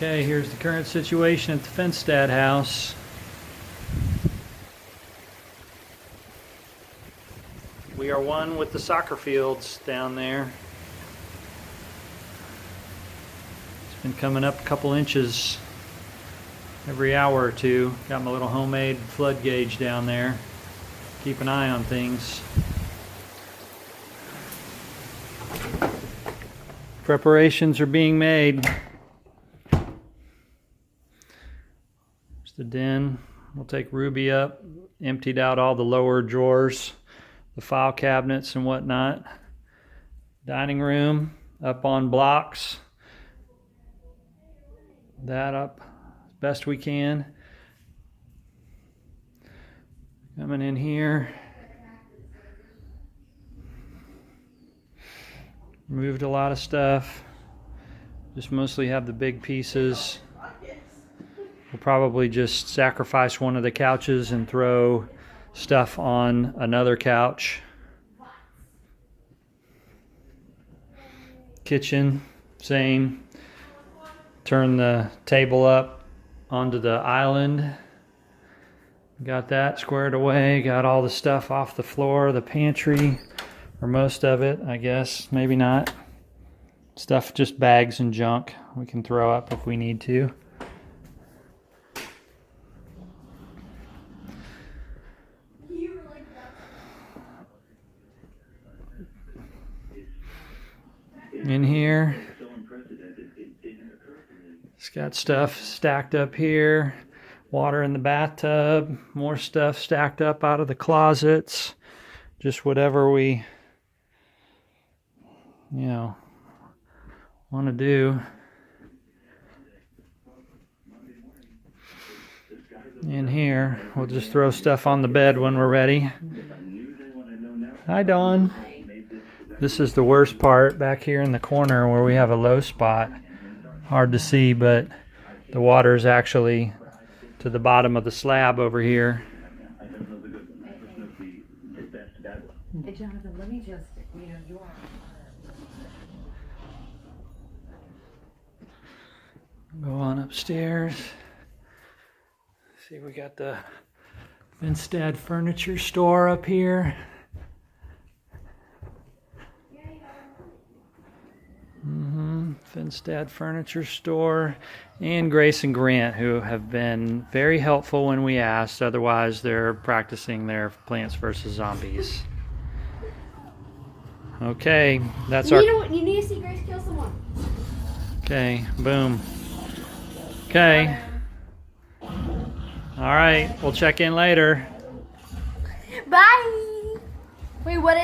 Okay, here's the current situation at the Finstad house. We are one with the soccer fields down there. It's been coming up a couple inches every hour or two. Got my little homemade flood gauge down there. Keep an eye on things. Preparations are being made. There's the den. We'll take Ruby up. Emptied out all the lower drawers, the file cabinets and whatnot. Dining room up on blocks. That up as best we can. Coming in here. Removed a lot of stuff. Just mostly have the big pieces. We'll probably just sacrifice one of the couches and throw stuff on another couch. Kitchen, same. Turn the table up onto the island. Got that squared away. Got all the stuff off the floor, the pantry, or most of it, I guess. Maybe not. Stuff, just bags and junk we can throw up if we need to. In here, it's got stuff stacked up here, water in the bathtub, more stuff stacked up out of the closets, just whatever we, want to do. In here, we'll just throw stuff on the bed when we're ready. Hi, Dawn. This is the worst part back here in the corner where we have a low spot. Hard to see, but the water is actually to the bottom of the slab over here. Hey, Jonathan, let me just, you are. Go on upstairs. See, we got the Finstad furniture store up here. Finstad Furniture Store, and Grace and Grant, who have been very helpful when we asked. Otherwise, they're practicing their Plants vs. Zombies. Okay, that's our... You need to see Grace kill someone. Okay, boom. Okay. All right, we'll check in later. Bye. Wait, what is...